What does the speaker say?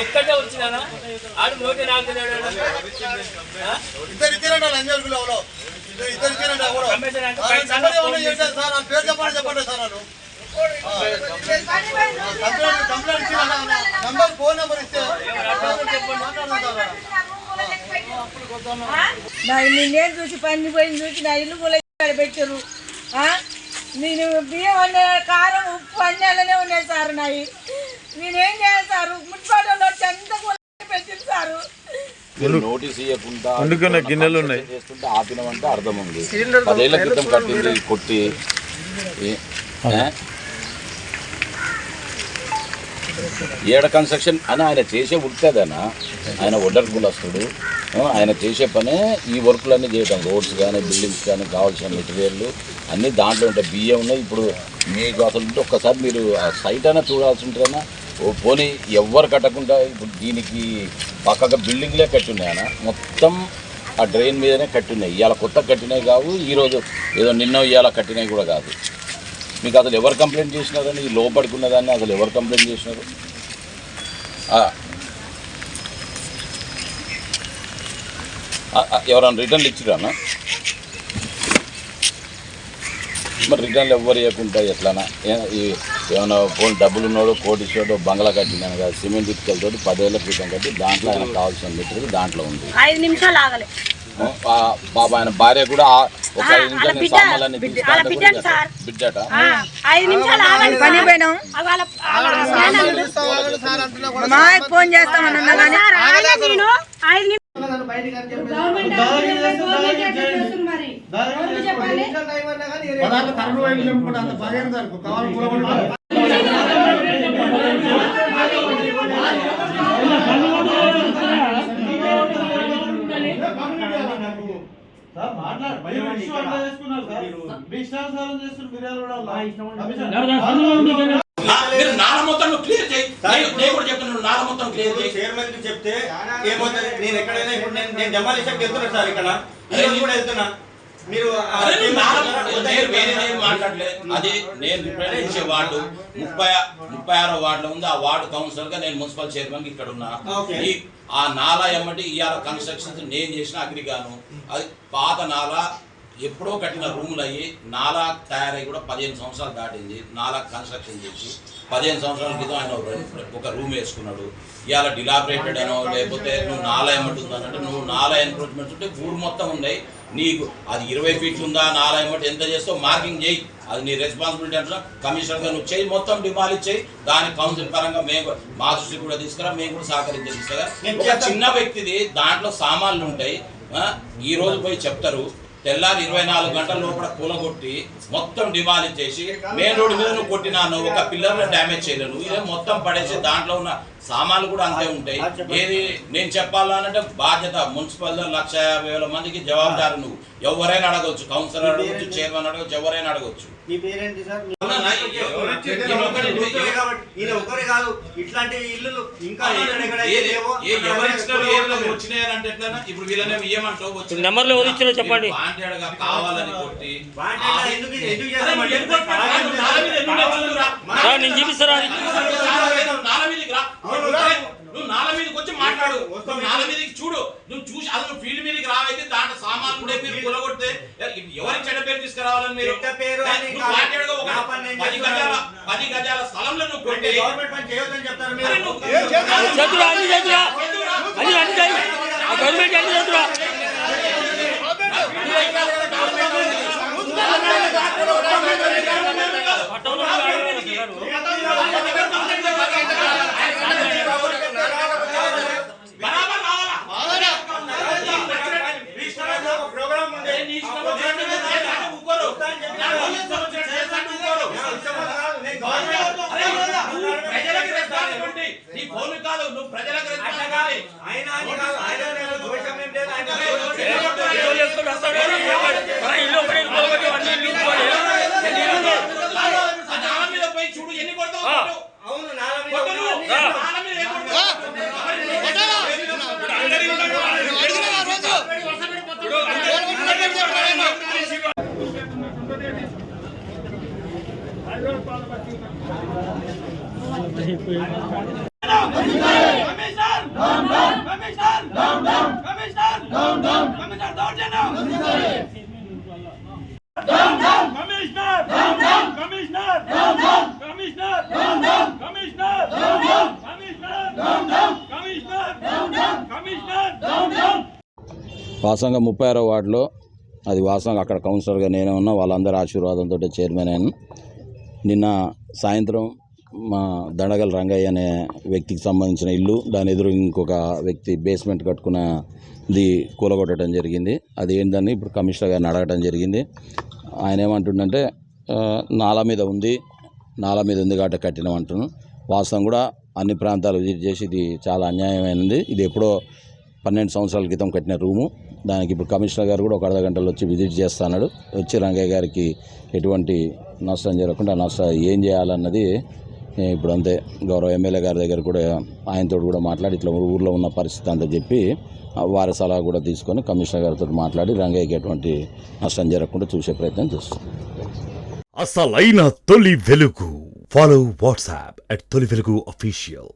ఒక్కటే వచ్చినా ఆడు నోటి నాకు నేను చూసి పని పోయి చూసి నా ఇల్లు కూడా పెట్టారు. నేను బియ్యం అనే కారం ఉప్పు అన్నీ అలానే ఉన్నాయి సార్. నాయి నేనేం చేయాలి సార్? మున్సిపాలిటీలో ఎంత పెట్టింది సార్. నోటీస్ ఇవ్వకుండా గిన్నెలు ఉన్నాయి చేస్తుంటే ఆపినమంటే అర్థం ఉంది. 10 ఏళ్ల క్రితం కట్టింది కొట్టి ఏడ కన్స్ట్రక్షన్ అని ఆయన చేసే ఉడితేదనా ఆయన ఒడ్డర్ కులస్తుడు. ఆయన చేసే పనే ఈ వర్కులన్నీ చేయటం. రోడ్స్ కానీ బిల్డింగ్స్ కానీ కావాల్సిన మెటీరియల్ అన్నీ దాంట్లో ఉంటాయి. బియ్యం ఉన్నాయి. ఇప్పుడు మీకు అసలు ఒక్కసారి మీరు ఆ సైట్ అయినా చూడాల్సి ఉంటుందన్నా. పోనీ ఎవ్వరు కట్టకుండా ఇప్పుడు దీనికి పక్కగా బిల్డింగ్లే కట్టున్నాయి అన్న. మొత్తం ఆ డ్రైన్ మీదనే కట్టున్నాయి. ఇవాళ కొత్త కట్టినవి కావు, ఈరోజు ఏదో నిన్న ఇవాళ కట్టినవి కూడా కాదు. మీకు అసలు ఎవరు కంప్లైంట్ చేసినారని ఈ లోపడుకున్నదాన్ని అసలు ఎవరు కంప్లైంట్ చేసినారు? ఎవరైనా రిటర్న్లు ఇచ్చిరానా? మరి రిటర్న్లు ఎవ్వరు ఇవ్వకుండా ఎట్లానా? ఏమైనా ఫోన్ డబ్బులు ఉన్నాడు కోటిస్తాడు బంగ్లా కట్టినాను కదా సిమెంట్ ఇటుకలతో 10 ఏళ్ల క్రితం కట్టి దాంట్లో ఆయనకు కావాల్సిన మెటీరియల్ దాంట్లో ఉంది. 5 నిమిషాలు ఆగలే బాబా ఆయన భార్య కూడా ఒక 5 నిమిషాలు సామాన్లన్నీ బిడ్డట ఫోన్ చేస్తామన్నా నాల మొత్తం క్లియర్ చేయి. నేను కూడా చెప్తున్నాను నాల మొత్తం క్లియర్ చేయి. చైర్మన్ కి చెప్తే ఏమవుతుంది? నేను ఎక్కడైనా ఇప్పుడు నేను జమాలిషాకి వెళ్తున్నా సార్. ఇక్కడ కూడా వెళ్తున్నా. మీరు మాట్లాడలేదు. అది నేను రిప్రజెంట్ చేసే వార్డు 36వ వార్డులో ఉంది. ఆ వార్డు కౌన్సిలర్ గా నేను మున్సిపల్ చైర్మన్ కి ఇక్కడ ఉన్నా. ఆ నాలా ఎమ్మటి ఇవాళ కన్స్ట్రక్షన్స్ నేను చేసిన అగ్రిగాను. అది పాత నాలా ఎప్పుడో కట్టిన రూములు అయ్యి నాలా తయారై కూడా 15 సంవత్సరాలు దాటింది. నాలా కన్స్ట్రక్షన్ చేసి 15 సంవత్సరాల క్రితం ఆయన ఒక రూమ్ వేసుకున్నాడు. ఇవాళ డిలాబరేటెడ్ అనో లేకపోతే నువ్వు నాలా ఎమ్మటి ఉందనంటే నువ్వు నాలా ఎన్క్రోచ్మెంట్స్ ఉంటే ఊరు మొత్తం ఉన్నాయి. నీకు అది 20 ఫీట్లు ఉందా నాలా ఎమ్మటి ఎంత చేస్తావు మార్కింగ్ చేయి. అది నీ రెస్పాన్సిబిలిటీ అంటున్నా. కమిషనర్గా నువ్వు చేయి, మొత్తం డిమాలిష్ చేయి. దాని కౌన్సిల్ పరంగా మేము మా దృష్టికి కూడా తీసుకురా, మేము కూడా సహకరించేదిస్తాగా. ఒక చిన్న వ్యక్తిది దాంట్లో సామాన్లు ఉంటాయి. ఈ రోజు పోయి చెప్తారు, తెల్లారి 24 గంటల లోపల కూలగొట్టి మొత్తం డిమాలిష్ చేసి మెయిన్ రోడ్డు మీద నువ్వు కొట్టినా ఒక పిల్లర్లో డ్యామేజ్ చేయలేను. ఇదే మొత్తం పడేసి దాంట్లో ఉన్న సామాన్లు కూడా అంతే ఉంటాయి. ఏది నేను చెప్పాలనంటే బాధ్యత మున్సిపల్ 1,50,000 మందికి జవాబుదారు. నువ్వు ఎవరైనా అడగవచ్చు, కౌన్సిలర్ అడగవచ్చు, చైర్మన్ అడగవచ్చు, ఎవరైనా అడగవచ్చు. ఇట్లాంటి ఇల్లు ఇంకా వచ్చినాయంటే ఎట్లా? ఇప్పుడు వీళ్ళనే ఏమంటావు నెంబర్లో ఎవరు చెప్పండి. కావాలని కొట్టి నేను చూపిస్తారా? నువ్వు నాల మీదకి వచ్చి మాట్లాడు. నాల మీదకి చూడు. నువ్వు చూసి అసలు ఫీల్డ్ మీదకి రావైతే దాంట్లో సామాన్లు ఉండే మీరు కూలగొడితే ఎవరికి చెడ్డ పేరు తీసుకురావాలని మీరు 10 గజాల స్థలంలో నువ్వు కొట్టి గవర్నమెంట్ పని చేయొద్దని చెప్తారు. చూడు ఎన్ని కొడతావు. అవును నాల వాసంగా 36వ వార్డులో అది వాసంగా అక్కడ కౌన్సిలర్గా నేనే ఉన్నా, వాళ్ళందరి ఆశీర్వాదంతో చైర్మన్ అయ్యాను. నిన్న సాయంత్రం మా దండగల్ రంగయ్య అనే వ్యక్తికి సంబంధించిన ఇల్లు, దాని ఎదురు ఇంకొక వ్యక్తి బేస్మెంట్ కట్టుకున్నది కూలగొట్టడం జరిగింది. అది ఏంటని ఇప్పుడు కమిషనర్ గారిని అడగడం జరిగింది. ఆయన ఏమంటుండంటే నాలా మీద ఉంది కాబట్టి కట్టినామంటున్నాను. వాస్తవం కూడా అన్ని ప్రాంతాలు విజిట్ చేసి ఇది చాలా అన్యాయమైనది, ఇది ఎప్పుడో 12 సంవత్సరాల క్రితం కట్టిన రూము, దానికి ఇప్పుడు కమిషనర్ గారు కూడా ఒక అర్ధ గంటలో వచ్చి విజిట్ చేస్తున్నాడు. వచ్చి రంగయ్య గారికి ఎటువంటి నష్టం జరగకుండా నష్టం ఏం చేయాలన్నది ఇప్పుడు అంతే. గౌరవ ఎమ్మెల్యే గారి దగ్గర కూడా ఆయనతో కూడా మాట్లాడి ఇట్లా ఊర్లో ఉన్న పరిస్థితి అంతా చెప్పి వారి సలహా కూడా తీసుకొని కమిషనర్ గారితో మాట్లాడి రంగయ్యకి ఎటువంటి నష్టం జరగకుండా చూసే ప్రయత్నం చేస్తాం. అసలైన తొలి వెలుగు. ఫాలో వాట్సాప్ @తొలి వెలుగు official.